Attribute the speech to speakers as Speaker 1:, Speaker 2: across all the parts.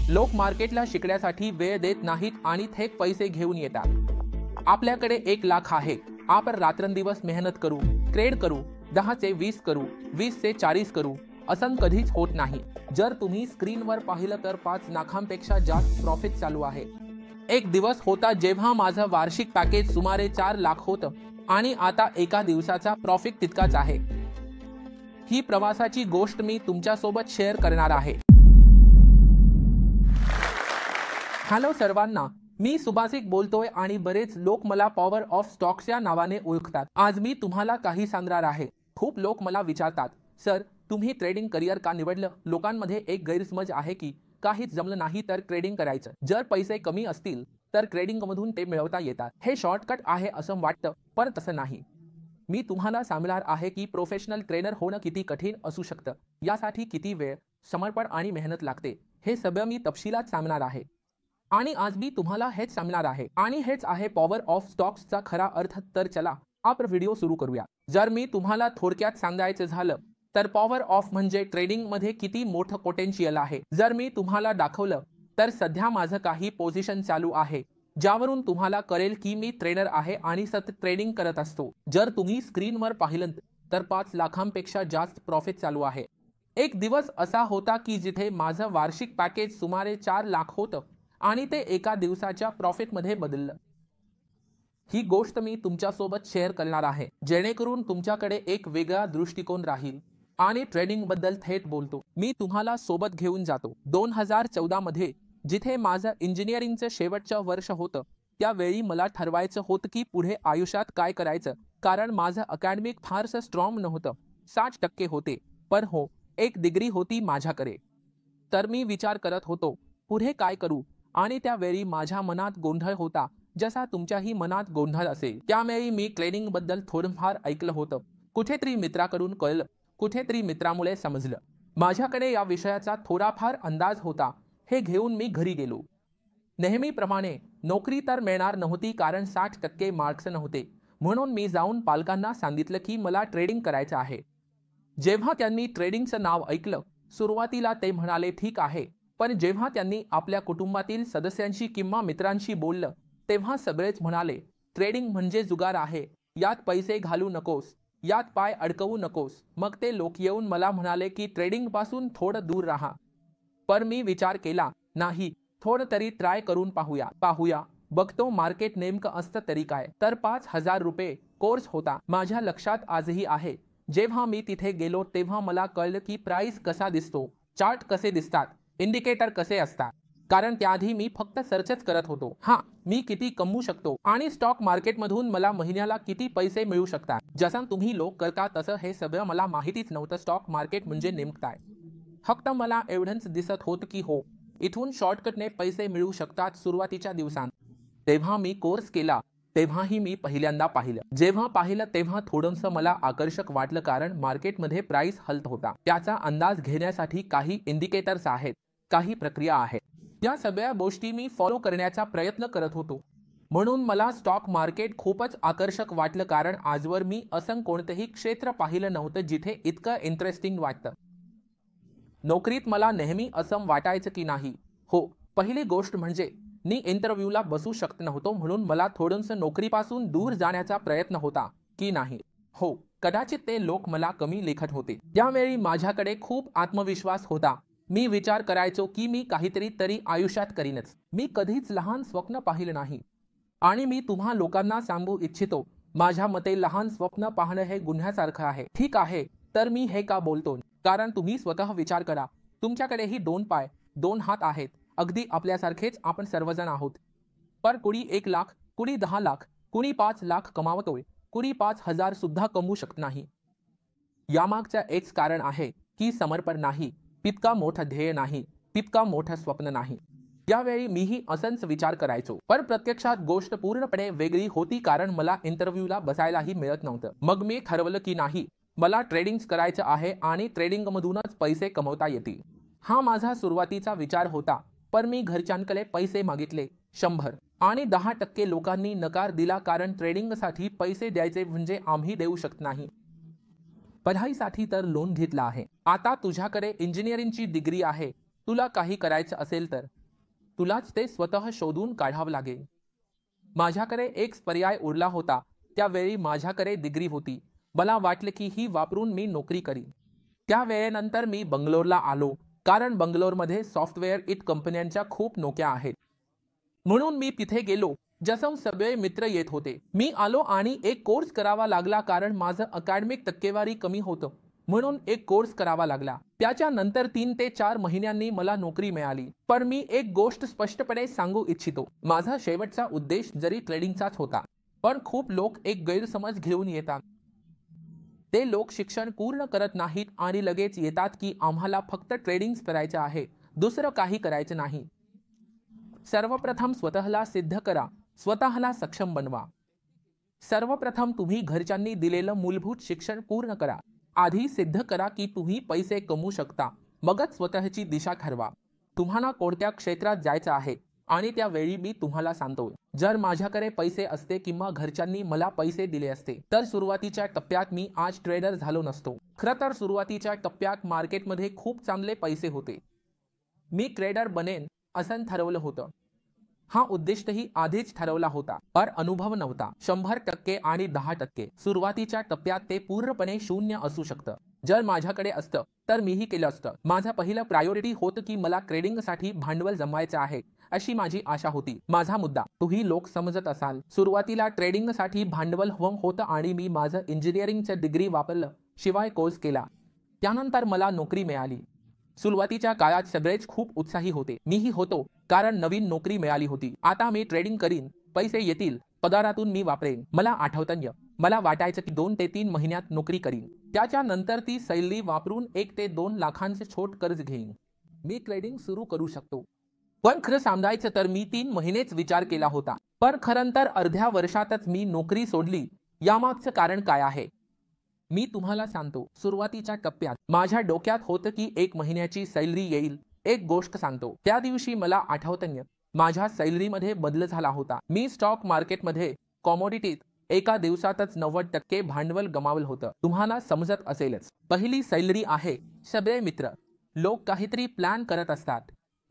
Speaker 1: लोक मार्केटला शिकण्यासाठी वेळ देत नाहीत आणि थेट पैसे घेऊन येतात। आपल्याकडे 1 लाख आहे, आपण रात्रंदिवस मेहनत करू, ट्रेड करू, 10 चे 20 करू, 20 चे 40 करू, असं कधीच होत नाही। जर तुम्ही स्क्रीनवर पाहिलं तर 5 लाखांपेक्षा जास्त प्रॉफिट चालू आहे। एक दिवस होता जेव्हा माझं वार्षिक पॅकेज सुमारे 4 लाख होतं आणि आता एका दिवसाचा प्रॉफिट तितकाच आहे। ही प्रवासाची गोष्ट मी तुमच्यासोबत शेअर करणार आहे। हॅलो सर्वांना, मी सुभाषिक बोलतोय आणि बरेच लोक मला पॉवर ऑफ स्टॉक्स या नावाने ओळखतात। आज मी तुम्हाला काही सांगणार आहे। खूप लोक मला विचारतात, सर तुम्ही ट्रेडिंग करिअर का निवडलं? लोकांमध्ये एक गैरसमज आहे की काहीच जमलं नाही तर ट्रेडिंग करायचं, जर पैसे कमी असतील तर ट्रेडिंगमधून ते मिळवता येतात, हे शॉर्टकट आहे असं वाटतं, पण तसं नाही। मी तुम्हाला सांगणार आहे की प्रोफेशनल ट्रेनर होणं किती कठीण असू शकतं, यासाठी किती वेळ, समर्पण आणि मेहनत लागते, हे सगळं मी तपशिलात सांगणार आहे। आणि आज मी तुम्हाला हेच सांगणार आहे, आणि हेच आहे पॉवर ऑफ स्टॉक्सचा खरा अर्थ। तर चला आपण व्हिडिओ सुरू करूया। जर मी तुम्हाला थोडक्यात सांगायचं झालं तर पॉवर ऑफ म्हणजे ट्रेडिंग मध्ये किती मोठं पोटेन्शियल आहे। जर मी तुम्हाला दाखवलं तर सध्या माझं काही पोझिशन चालू आहे, ज्यावरून तुम्हाला कळेल की मी ट्रेडर आहे आणि सतत ट्रेडिंग करत असतो। जर तुम्ही स्क्रीनवर पाहिलं तर 5 लाखांपेक्षा जास्त प्रॉफिट चालू आहे। एक दिवस असा होता की जिथे माझं वार्षिक पॅकेज सुमारे 4 लाख होतं आणि ते एका दिवसाच्या प्रॉफिटमध्ये बदललं। ही गोष्ट मी तुमच्यासोबत शेअर करणार आहे, जेणेकरून तुमच्याकडे एक वेगळा दृष्टिकोन राहील आणि ट्रेडिंग बद्दल थेट बोलतो। मी तुम्हाला सोबत घेऊन जातो 2014 मध्ये, जिथे माझं इंजिनिअरिंगचं शेवटचं वर्ष होतं। त्यावेळी मला ठरवायचं होतं की पुढे आयुष्यात काय करायचं, कारण माझं अकॅडमिक फारसं स्ट्रॉंग नव्हतं, 60% होते, पण हो, एक डिग्री होती माझ्याकडे। तर मी विचार करत होतो पुढे काय करू, आणि त्यावेळी माझ्या मनात गोंधळ होता, जसा तुमच्याही मनात गोंधळ असेल। त्यावेळी मी ट्रेडिंग बद्दल थोडंफार ऐकलं होतं, कुठेतरी मित्राकडून कळलं, कुठेतरी मित्रामुळे समजलं। माझ्याकडे या विषयाचा थोडाफार अंदाज होता। हे घेऊन मी घरी गेलो। नेहमीप्रमाणे नोकरी तर मिळणार नव्हती, कारण 60% मार्क्स नव्हते, म्हणून मी जाऊन पालकांना सांगितलं की मला ट्रेडिंग करायचं आहे। जेव्हा त्यांनी ट्रेडिंगचं नाव ऐकलं, सुरुवातीला ते म्हणाले ठीक आहे, पण जेव्हा त्यांनी आपल्या कुटुंबातील सदस्यांशी किंवा मित्रांशी बोललं तेव्हा सगळेच म्हणाले, ट्रेडिंग म्हणजे जुगार आहे, यात पैसे घालू नकोस, यात पाय अडकवू नकोस। मग ते लोक येऊन मला म्हणाले की ट्रेडिंग पासून थोडं दूर राहा, पण मी विचार केला, नाही, थोडं तरी ट्राय करून पाहूया, बघतो मार्केट नेमकं असतं तरी काय। तर 5000 रुपये कोर्स होता। माझ्या लक्षात आजही आहे, जेव्हा मी तिथे गेलो तेव्हा मला कळलं की प्राइस कसा दिसतो, चार्ट कसे दिसतात, इंडिकेटर कसे असतात, कारण त्याआधी मी फक्त सर्चच करत होतो। मी किती कमवू शकतो आणि स्टॉक मार्केटमधून मला महिन्याला किती पैसे मिळू शकतात, जसं तुम्ही लोक करता तसं हे सगळं मला माहितीच नव्हतं। स्टॉक मार्केट म्हणजे नेमकं काय, फक्त मला एवढंच दिसत होतं की हो, इथून शॉर्टकटने पैसे मिळू शकतात सुरुवातीच्या दिवसांत। तेव्हा मी कोर्स केला, तेव्हाही मी पहिल्यांदा पाहिलं। जेव्हा पाहिलं तेव्हा थोडंसं मला आकर्षक वाटलं, कारण मार्केटमध्ये प्राइस हलत होता। त्याचा अंदाज घेण्यासाठी काही इंडिकेटर्स आहेत, काही प्रक्रिया आहेत, या सगळ्या गोष्टी मी फॉलो करण्याचा प्रयत्न करत होतो। म्हणून मला स्टॉक मार्केट खूपच आकर्षक वाटलं, कारण आजवर मी असं कोणतंही क्षेत्र पाहिलं नव्हतं जिथे इतकं इंटरेस्टिंग वाटतं। नोकरीत मला नेहमी असं वाटायचं की नाही, हो, पहिली गोष्ट म्हणजे मी इंटरव्ह्यूला बसू शकत नव्हतो, म्हणून मला थोडंसं नोकरीपासून दूर जाण्याचा प्रयत्न होता की नाही, हो, कदाचित ते लोक मला कमी लेखत होते। त्यावेळी माझ्याकडे खूप आत्मविश्वास होता। मी विचार करायचो की मी काहीतरी तरी आयुष्यात करीनच। मी कधीच लहान स्वप्न पाहिलं नाही, आणि मी तुम्हा लोकांना सांगू इच्छितो, माझ्या मते लहान स्वप्न पाहणं हे गुन्ह्यासारखं आहे। ठीक आहे, तर मी हे का बोलतो, कारण तुम्ही स्वतः विचार करा, तुमच्याकडेही 2 पाय 2 हात आहेत, अगदी आपल्यासारखेच आपण सर्वजण आहोत। पण कुणी 1 लाख, कुणी 10 लाख, कुणी 5 लाख कमावतोय, कुणी 5000 सुद्धा कमवू शकत नाही। यामागचं एक कारण आहे की समर्पण नाही, तितका मोठं ध्येय नाही, तितका मोठं स्वप्न नाही। यावेळी मीही असंच विचार करायचो, पण प्रत्यक्षात गोष्ट पूर्णपणे वेगळी होती, कारण मला इंटरव्ह्यूला बसायलाही मिळत नव्हतं। मग मी ठरवलं की नाही, मला ट्रेडिंग करायचं आहे आणि ट्रेडिंगमधूनच पैसे कमवता येतील। हा माझा सुरुवातीचा विचार होता, पण मी घरच्यांकडे पैसे मागितले 100, आणि 10% लोकांनी नकार दिला, कारण ट्रेडिंगसाठी पैसे द्यायचे म्हणजे आम्ही देऊ शकत नाही, पढाईसाठी तर लोन घेतला आहे। आता तुझ्याकडे इंजिनिअरिंगची डिग्री आहे, तुला काही करायचं असेल तर तुलाच ते स्वतः शोधून काढावं लागेल. माझ्याकडे एक पर्याय उरला होता. त्यावेळी माझ्याकडे डिग्री होती. मला वाटले की ही वापरून मी नोकरी करीन. त्या वेळेनंतर मी बंगलोरला आलो, कारण बंगलोरमध्ये सॉफ्टवेअर इट कंपन्यांच्या खूप नोकऱ्या आहेत. म्हणून मी तिथे गेलो. जसं सगळे मित्र येत होते. मी आलो आणि एक कोर्स करावा लागला, कारण माझं अकॅडमिक टक्केवारी कमी होतं. म्हणून एक कोर्स करावा लागला. त्याच्यानंतर 3 ते 4 महिन्यांनी मला नोकरी मिळाली. पण मी एक गोष्ट स्पष्टपणे सांगू इच्छितो. माझा शेवटचा उद्देश जरी ट्रेडिंगचाच होता, पण खूप लोक एक गैरसमज घेऊन येतात. ते लोक शिक्षण पूर्ण करत नाहीत आणि लगेच येतात की आम्हाला फक्त ट्रेडिंग करायचं आहे, दुसरं काही करायचं नाही. सर्वप्रथम स्वतःला सिद्ध करा, स्वतःला सक्षम बनवा. सर्वप्रथम तुम्ही घरच्यांनी दिलेलं मूलभूत शिक्षण पूर्ण करा. आधी सिद्ध करा की तुम्ही पैसे कमवू शकता, मगच स्वतःची दिशा ठरवा. तुम्हाला कोणत्या क्षेत्रात जायचं आहे आणि त्यावेळी मी तुम्हाला सांगतो, जर माझ्याकडे पैसे असते किंवा घरच्यांनी मला पैसे दिले असते तर सुरुवातीच्या टप्प्यात मी आज ट्रेडर झालो नसतो. खरं तर सुरुवातीच्या टप्प्यात मार्केटमध्ये खूप चांगले पैसे होते. मी ट्रेडर बनेन असं ठरवलं होतं. हा उद्दिष्टही आधीच ठरवला होता, पण अनुभव नव्हता. 100% आणि 10%. सुरुवातीच्या टप्प्यात ते पूर्णपणे शून्य असू शकतं. जर माझ्याकडे असतं तर मीही केलं असतं. माझं पहिलं प्रायोरिटी होतं की मला ट्रेडिंगसाठी भांडवल जमवायचं आहे, अशी माझी आशा होती. माझा मुद्दा तुम्ही लोक समजत असाल. सुरुवातीला ट्रेडिंगसाठी भांडवल हवं होतं आणि मी माझं इंजिनिअरिंगचं डिग्री वापरलं, शिवाय कोर्स केला. त्यानंतर मला नोकरी मिळाली. सुरुवातीच्या काळात सगळेच खूप उत्साही होते. मीही होतो, कारण नवीन नोकरी मिळाली होती. आता मी ट्रेडिंग करीन, पैसे येतील, पगारातून मी वापरेन. मला आठवतं, मला वाटायचं की 2 ते 3 महिन्यात नोकरी करीन. त्याच्यानंतर ती सैलरी वापरून 1 ते 2 लाखांचे छोट कर्ज घेईन. मी ट्रेडिंग सुरू करू शकतो. पण खरं सांगायचं तर मी 3 महिनेच विचार केला होता. पण खरं तर अर्ध्या वर्षातच मी नोकरी सोडली. यामागचं कारण काय आहे मी तुम्हाला सांगतो. सुरुवातीच्या टप्प्यात माझ्या डोक्यात होतं की 1 महिन्याची सैलरी येईल. एक गोष्ट सांगतो, त्या दिवशी मला आठवतं, माझ्या सैलरीमध्ये बदल झाला होता. मी स्टॉक मार्केटमध्ये कॉमोडिटीत एका दिवसातच 90% भांडवल गमावलं होतं. तुम्हाला समजत असेलच. पहिली सैलरी आहे. सगळे मित्र लोक काहीतरी प्लॅन करत असतात.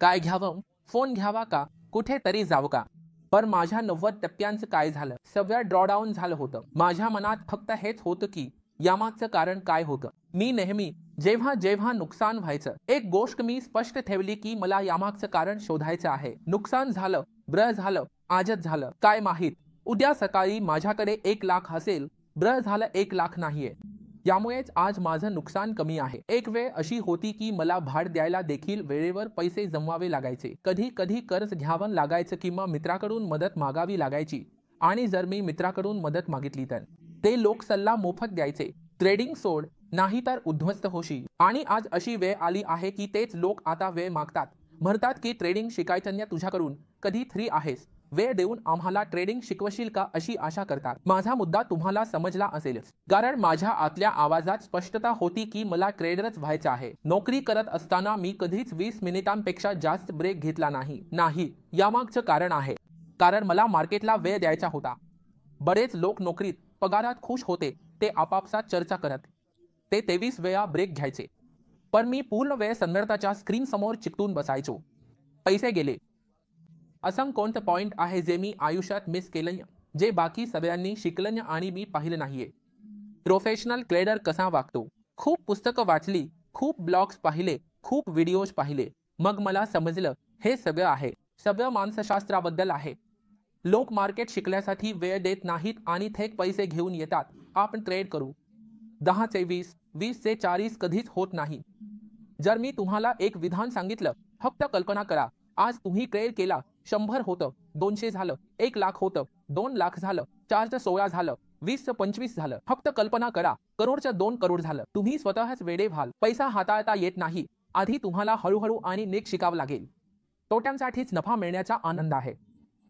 Speaker 1: काय घ्यावं, फोन घ्यावा का, कुठेतरी जावं का. पण माझ्या 90% काय झालं, सगळं ड्रॉडाऊन झालं होतं. माझ्या मनात फक्त हेच होतं की यामागचं कारण काय होतं. मी नेहमी जेव्हा जेव्हा नुकसान व्हायचं, एक गोष्ट मी स्पष्ट ठेवली की मला यामागचं कारण शोधायचं आहे. नुकसान झालं, ब्र झालं, आजच झालं, काय माहीत उद्या सकाळी माझ्याकडे 1 लाख असेल, ब्र झालं 1 लाख नाहीये. यामुळेच आज माझं नुकसान कमी आहे. एक वेळ अशी होती की मला भाड द्यायला देखील वेळेवर पैसे जमवावे लागायचे. कधी कधी कर्ज घ्यावं लागायचं किंवा मित्राकडून मदत मागावी लागायची. आणि जर मी मित्राकडून मदत मागितली तर ते लोक सल्ला मोफत द्यायचे, ट्रेडिंग सोड, नाही तर उद्ध्वस्त होशील. आणि आज अशी वेळ आली आहे की तेच लोक आता वेळ मागतात. म्हणतात की ट्रेडिंग शिकायचं तुझ्याकडून, कधी फ्री आहेस, वेळ देऊन आम्हाला ट्रेडिंग शिकवशील का, अशी आशा करतात. माझा मुद्दा तुम्हाला समजला असेलच, कारण माझ्या आतल्या आवाजात स्पष्टता होती की मला ट्रेडरच व्हायचं आहे. नोकरी करत असताना मी कधीच 20 मिनिटांपेक्षा जास्त ब्रेक घेतला नाही. यामागचं कारण आहे, कारण मला मार्केटला वेळ द्यायचा होता. बरेच लोक नोकरीत पगारात खुश होते. ते आपापसात चर्चा करत ते 23 वेळा ब्रेक घ्यायचे. पण मी पूर्ण वेळ संगणकाच्या स्क्रीन समोर चिकटून बसायचो. पैसे गेले. असं कोणतं पॉइंट आहे जे मी आयुष्यात मिस केलं, जे बाकी सगळ्यांनी शिकलं आणि मी पाहिलं नाहीये. प्रोफेशनल ट्रेडर कसा वागतो. खूप पुस्तकं वाचली, खूप ब्लॉग्स पाहिले, खूप व्हिडिओज पाहिले. मग मला समजलं हे सगळं आहे. सगळं मानसशास्त्राबद्दल आहे. लोक मार्केट शिकण्यासाठी वेळ देत नाहीत आणि थेट पैसे घेऊन येतात. आपण ट्रेड करू. 10 चे 20, 20 चे 40 कधीच होत नाही. जर मी तुम्हाला एक विधान सांगितलं, फक्त कल्पना करा, आज तुम्ही ट्रेड केला, 100 होतं, 200 झालं, 1 लाख होतं, 2 लाख झालं, 4चं 16 झालं, 20चं 25 झालं. फक्त कल्पना करा, करोडचं 2 करोड झालं. तुम्ही स्वतःच वेडे व्हाल. पैसा हाताळता येत नाही. आधी तुम्हाला हळूहळू आणि नीट शिकावं लागेल. तोट्यांसाठीच नफा मिळण्याचा आनंद आहे.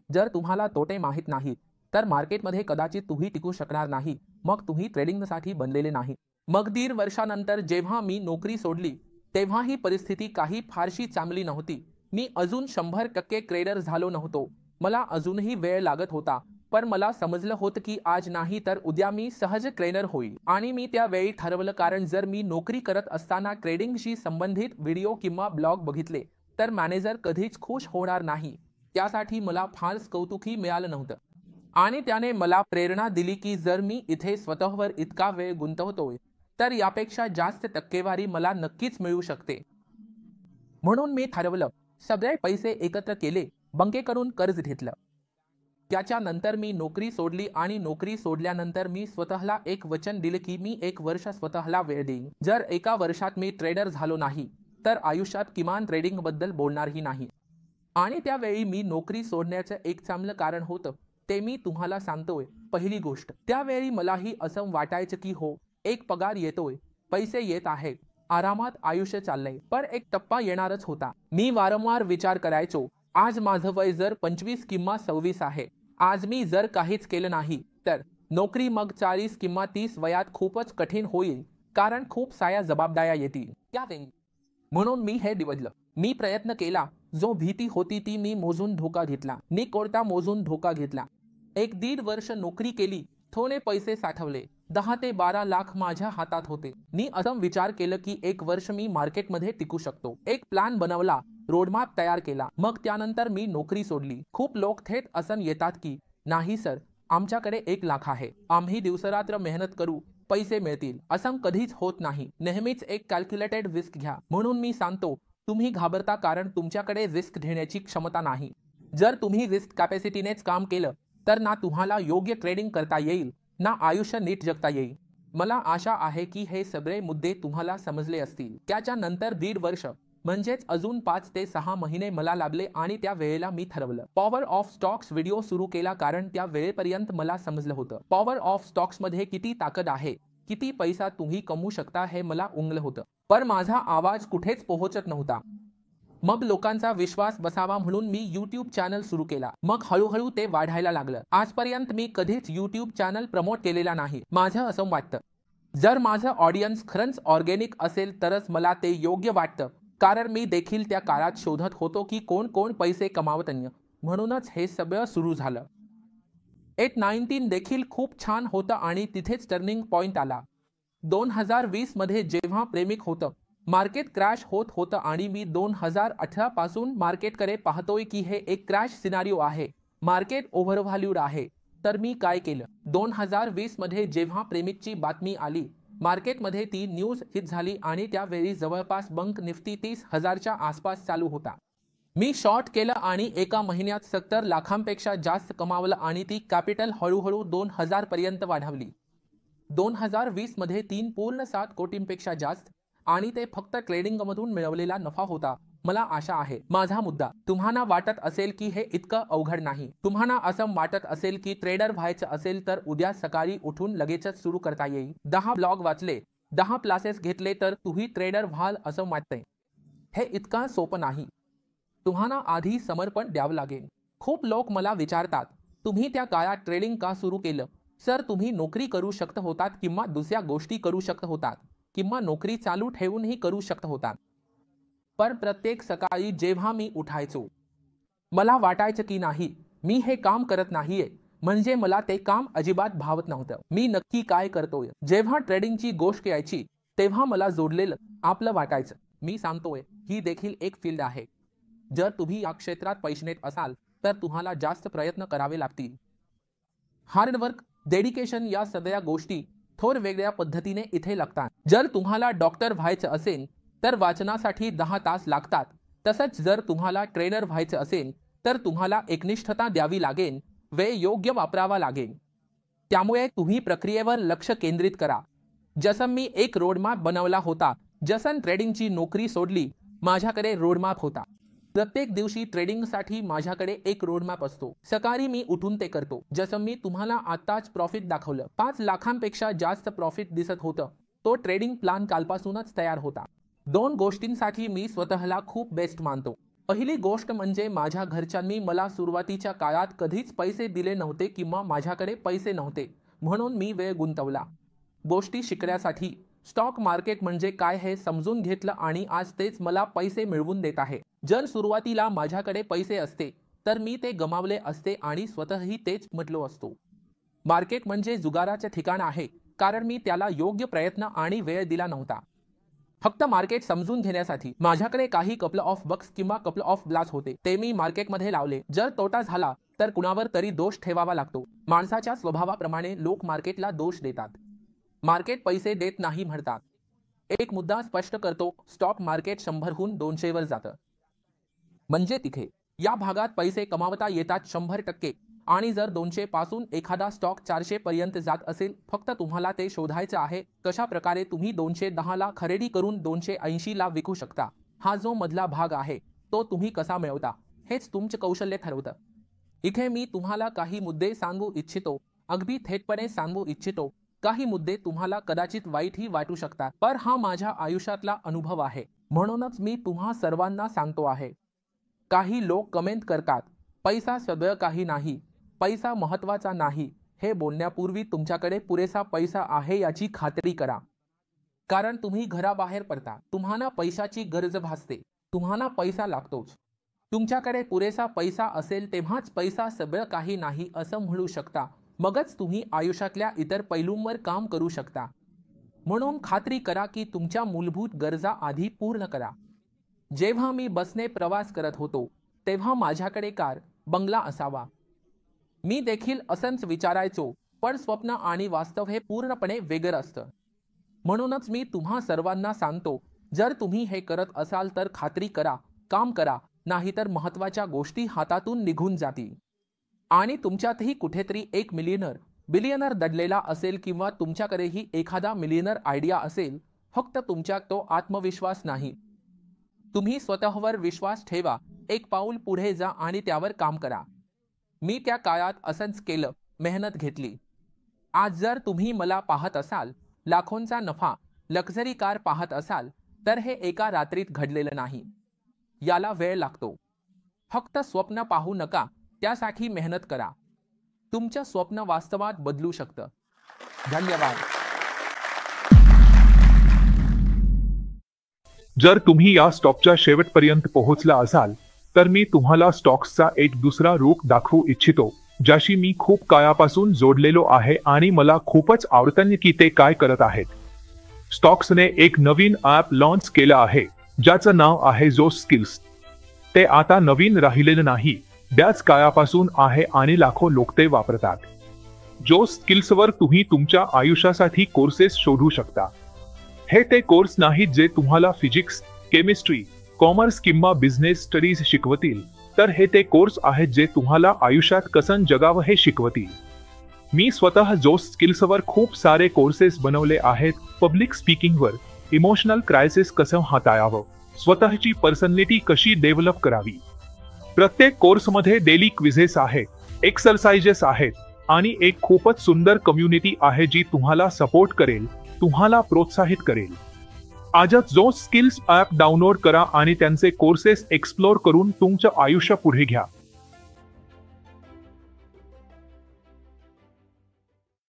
Speaker 1: जर तुम्हाला तोटे माहीत नाहीत तर मार्केटमध्ये कदाचित तुम्ही टिकू शकणार नाही. मग तुम्ही ट्रेडिंगसाठी बनलेले नाही. मग 1.5 वर्षानंतर जेव्हा मी नोकरी सोडली तेव्हा ही परिस्थिती काही फारशी चांगली नव्हती. मी अजून 100% ट्रेडर झालो नव्हतो. मला अजूनही वेळ लागत होता. पण मला समजलं होतं की आज नाही तर उद्या मी सहज ट्रेडर होईल. आणि मी त्यावेळी ठरवलं, कारण जर मी नोकरी करत असताना ट्रेडिंगशी संबंधित व्हिडिओ किंवा ब्लॉग बघितले तर मॅनेजर कधीच खुश होणार नाही। त्यासाठी मला फारच कौतुकही मिळालं नव्हतं आणि त्याने मला प्रेरणा दिली की जर मी इथे स्वतःवर इतका वेळ गुंतवतोय तर यापेक्षा जास्त टक्केवारी मला नक्कीच मिळू शकते। म्हणून मी ठरवलं, सगळे पैसे एकत्र केले, बँकेकडून कर्ज घेतलं। त्याच्यानंतर मी नोकरी सोडली आणि नोकरी सोडल्यानंतर मी स्वतःला एक वचन दिले की मी 1 वर्ष स्वतःला वेळ देईन। जर एका वर्षात मी ट्रेडर झालो नाही तर आयुष्यात किमान ट्रेडिंग बद्दल बोलणारही नाही। आणि त्यावेळी मी नोकरी सोडण्याचं एक चांगलं कारण होतं, ते मी तुम्हाला सांगतोय। पहिली गोष्ट, त्यावेळी मलाही असं वाटायचं की हो, एक पगार येतोय, पैसे येत आहेत, आरामात आयुष्य चाललंय, पण एक टप्पा येणारच होता। मी वारंवार विचार करायचो, आज माझं वय जर 25 किंवा 26 आहे, आज मी जर काहीच केलं नाही तर नोकरी मग 40 किंवा 30 वयात खूपच कठीण होईल, कारण खूप साऱ्या जबाबदाऱ्या येतील त्यावेळी। म्हणून मी हे निवडलं। मी प्रयत्न केला, जो भीती होती ती मी मोजून धोका घेतला, मी कोणता मोजून धोका घेतला। 1-1.5 वर्ष नोकरी केली, थोडे पैसे साठवले, 10 ते 12 लाख माझ्या हातात होते। मी असं विचार केलं की 1 वर्ष मी मार्केटमध्ये टिकू शकतो। एक प्लॅन बनवला, रोडमॅप तयार केला, मग त्यानंतर मी नोकरी सोडली। खूप लोक थेट असं येतात की नाही सर, आमच्याकडे 1 लाख आहे, आम्ही दिवसरात्र मेहनत करू, पैसे मिळतील। असं कधीच होत नाही, नेहमीच एक कॅल्क्युलेटेड रिस्क घ्या। म्हणून मी सांगतो, तुम्ही घाबरता कारण तुमच्याकडे रिस्क घेण्याची क्षमता नाही। जर तुम्ही रिस्क कॅपॅसिटीनेच काम केलं तर ना तुम्हाला योग्य ट्रेडिंग करता येईल, ना आयुष्य नीट जगता येईल। मला आशा आहे की हे सगळे मुद्दे तुम्हाला समजले असतील। त्याच्यानंतर 1.5 वर्ष म्हणजेच अजून 5 ते 6 महिने मला लाभले आणि त्या वेळेला मी ठरवलं, पॉवर ऑफ स्टॉक्स व्हिडिओ सुरू केला, कारण त्या वेळेपर्यंत मला समजलं होतं पॉवर ऑफ स्टॉक्स मध्ये किती ताकद आहे, किती पैसा तुम्ही कमवू शकता हे मला उमगलं होतं। पण माझा आवाज कुठेच पोहोचत नव्हता। मग लोकांचा विश्वास बसावा म्हणून मी YouTube चॅनल सुरू केला, मग हळूहळू ते वाढायला लागलं। आजपर्यंत मी कधीच YouTube चॅनल प्रमोट केलेला नाही। माझं असं वाटतं, जर माझं ऑडियन्स खरंच ऑर्गॅनिक असेल तरच मला ते योग्य वाटतं, कारण मी देखील त्या काळात शोधत होतो की कोण पैसे कमावतंय, म्हणूनच हे सगळं सुरू झालं। 8-19 देखील खूप छान होतं आणि तिथेच टर्निंग पॉइंट आला। 2020 मध्ये जेव्हा प्रेमिक होतं, मार्केट क्रॅश होत होतं आणि मी 2018 पासून मार्केटकडे पाहतोय की हे एक क्रॅश सिनारिओ आहे, मार्केट ओव्हरव्हॅल्यूड आहे। तर मी काय केलं, 2020 मध्ये जेव्हा प्रेमिकची बातमी आली, मार्केटमध्ये ती न्यूज हिट झाली आणि त्यावेळी जवळपास बँक निफ्टी 30,000च्या आसपास चालू होता। मी शॉर्ट केलं आणि एका महिन्यात 70 लाखांपेक्षा जास्त कमावलं आणि ती कॅपिटल हळूहळू 2000 पर्यंत वाढवली। 2020 मध्ये 3.7 कोटींपेक्षा जास्त, आणि ते फक्त ट्रेडिंगमधून मिळवलेला नफा होता। मला आशा आहे, माझा मुद्दा तुम्हाला वाटत असेल की हे इतकं अवघड नाही, तुम्हाला असं वाटत असेल की ट्रेडर व्हायचं असेल तर उद्या सकाळी उठून लगेचच सुरू करता येईल, 10 ब्लॉग वाचले, 10 क्लासेस घेतले तर तुम्ही ट्रेडर व्हाल असं वाटतंय। हे इतकं सोपं नाही, तुम्हाला आधी समर्पण द्यावं लागेल। खूप लोक मला विचारतात, तुम्ही त्या काळात ट्रेडिंग का सुरू केलं? सर, तुम्ही नोकरी करू शकत होतात किंवा दुसऱ्या गोष्टी करू शकत होतात किंवा नोकरी चालू ठेवूनही करू शकत होतात। पण प्रत्येक सकाळी जेव्हा मी उठायचो, मला वाटायचं की नाही, मी हे काम करत नाहीये, म्हणजे मला ते काम अजिबात भावत नव्हतं। मी नक्की काय करतोय? जेव्हा ट्रेडिंगची गोष्ट यायची तेव्हा मला जोडलेलं आपलं वाटायचं। मी सांगतोय, ही देखील एक फील्ड आहे। जर तुम्ही या क्षेत्रात पैशनेत असाल तर तुम्हाला जास्त प्रयत्न करावे लागतील। हार्डवर्क, डेडिकेशन या सगळ्या गोष्टी थोर वेगळ्या पद्धतीने इथे लागतात। जर तुम्हाला डॉक्टर व्हायचं असेल तर वाचनासाठी 10 तास लागतात, तसंच जर तुम्हाला ट्रेनर व्हायचं असेल तर तुम्हाला एकनिष्ठता द्यावी लागेल, वेळ योग्य वापरावा लागेल। त्यामुळे तुम्ही प्रक्रियेवर लक्ष केंद्रित करा। जसं मी एक रोडमॅप बनवला होता, जसं ट्रेडिंगची नोकरी सोडली, माझ्याकडे रोडमॅप होता। प्रत्येक दिवशी ट्रेडिंगसाठी माझ्याकडे एक रोडमॅप असतो। सकाळी मी उठून ते करतो। जसं मी तुम्हाला आताच प्रॉफिट दाखवलं, 5 लाखांपेक्षा जास्त प्रॉफिट दिसत होतं, तो ट्रेडिंग प्लॅन कालपासूनच तयार होता। 2 गोष्टींसाठी मी स्वतःला खूप बेस्ट मानतो। पहिली गोष्ट म्हणजे माझ्या घरच्यांनी मला सुरुवातीच्या काळात कधीच पैसे दिले नव्हते किंवा माझ्याकडे पैसे नव्हते, म्हणून मी वेळ गुंतवला गोष्टी शिकण्यासाठी। स्टॉक मार्केट म्हणजे काय हे समजून घेतलं आणि आज तेच मला पैसे मिळवून देत आहे। जर सुरुवातीला माझ्याकडे पैसे असते तर मी ते गमावले असते आणि स्वतःही तेच म्हटलो असतो। मार्केट म्हणजे जुगाराचे ठिकाण आहे, कारण मी त्याला योग्य प्रयत्न आणि वेळ दिला नव्हता। फक्त मार्केट समजून घेण्यासाठी माझ्याकडे काही कपल ऑफ बक्स किंवा कपल ऑफ ब्लास होते, ते मी मार्केटमध्ये लावले. जर तोटा झाला तर कुणावर तरी दोष ठेवावा लागतो. माणसाच्या स्वभावाप्रमाणे लोक मार्केटला दोष देतात. मार्केट पैसे देत नाही म्हणतात. एक मुद्दा स्पष्ट करतो, स्टॉक मार्केट 100हून 200 वर जातं. म्हणजे तिथे या भागात पैसे कमावता येतात 100%. आणि जर 200 पासून एखादा स्टॉक 400 पर्यंत जात असेल, फक्त तुम्हाला ते शोधायचं आहे कशा प्रकारे तुम्ही 210 ला खरेदी करून 280 ला विकू शकता. हा जो मधला भाग आहे तो तुम्ही कसा मिळवता हेच तुमचे कौशल्य ठरवतं. इथे मी तुम्हाला काही मुद्दे सांगू इच्छितो, अगदी थेटपणे सांगू इच्छितो. काही मुद्दे तुम्हाला कदाचित वाईटही वाटू शकतात, पण हा माझ्या आयुष्यातला अनुभव आहे, म्हणूनच मी तुम्हा सर्वांना सांगतो आहे. काही लोक कमेंट करतात, पैसा सगळं काही नाही, पैसा महत्त्वाचा नाही. हे बोलण्यापूर्वी तुमच्याकडे पुरेसा पैसा आहे याची खात्री करा. कारण तुम्ही घराबाहेर पडता, तुम्हाला पैशाची गरज भासते, तुम्हाला पैसा लागतोच. तुमच्याकडे पुरेसा पैसा असेल तेव्हाच पैसा सगळं काही नाही असं म्हणू शकता. मगच तुम्ही आयुष्यातल्या इतर पैलूंवर काम करू शकता. म्हणून खात्री करा की तुमच्या मूलभूत गरजा आधी पूर्ण करा. जेव्हा मी बसने प्रवास करत होतो तेव्हा माझ्याकडे कार, बंगला असावा. मी देखील असंच विचारायचो, पण स्वप्न आणि वास्तव हे पूर्णपणे वेगळं असतं. म्हणूनच मी तुम्हा सर्वांना सांगतो, जर तुम्ही हे करत असाल तर खात्री करा, काम करा, नाहीतर महत्त्वाच्या गोष्टी हातातून निघून जातील. आणि तुमच्यातही कुठेतरी एक बिलियनर दडलेला असेल किंवा तुमच्याकडेही एखादा मिलियनर आयडिया असेल, फक्त तुमच्यात तो आत्मविश्वास नाही. तुम्ही स्वतःवर विश्वास ठेवा, एक पाऊल पुढे जा आणि त्यावर काम करा. मी त्या काळात असंच केलं, मेहनत घेतली. आज जर तुम्ही मला पाहत असाल, लाखोंचा नफा, लक्झरी कार पाहत असाल, तर हे एका रात्रीत घडलेलं नाही. याला वेळ लागतो. फक्त स्वप्न पाहू नका, त्यासाठी मेहनत करा. तुमचं स्वप्न वास्तवात बदलू शकतं. धन्यवाद.
Speaker 2: जर तुम्ही या स्टॉकच्या शेवटपर्यंत पोहोचला असाल तर मी तुम्हाला स्टॉक्सचा एक दुसरा रूप दाखवू इच्छितो, ज्याशी मी खूप काळापासून जोडलेलो आहे आणि मला खूपच आवडतं की ते काय करत आहेत. स्टॉक्सने एक नवीन ॲप लॉन्च केलं आहे, ज्याचं नाव आहे जोश स्किल्स. ते आता नवीन राहिलेलं नाही, बऱ्याच काळापासून आहे आणि लाखो लोक ते वापरतात. जोश स्किल्सवर तुम्ही तुमच्या आयुष्यासाठी कोर्सेस शोधू शकता. हे ते कोर्स नाहीत जे तुम्हाला फिजिक्स, केमिस्ट्री, कॉमर्स किंवा बिझनेस स्टडीज शिकवतील, तर हे ते कोर्स आहेत जे तुम्हाला आयुष्यात कसं जगावं हे शिकवतील. मी स्वतः जोश स्किल्सवर खूप सारे कोर्सेस बनवले आहेत. पब्लिक स्पीकिंगवर, इमोशनल क्रायसिस कसं हाताळावं, स्वतःची पर्सनॅलिटी कशी डेव्हलप करावी. प्रत्येक कोर्समध्ये डेली क्विझेस आहेत, एक्सरसाइजेस आहेत आणि एक खूपच सुंदर कम्युनिटी आहे जी तुम्हाला सपोर्ट करेल, तुम्हाला प्रोत्साहित करेल. आजच जोश स्किल्स ॲप डाउनलोड करा आणि त्यांचे कोर्सेस एक्सप्लोर करून तुमचं आयुष्य पुढे घ्या.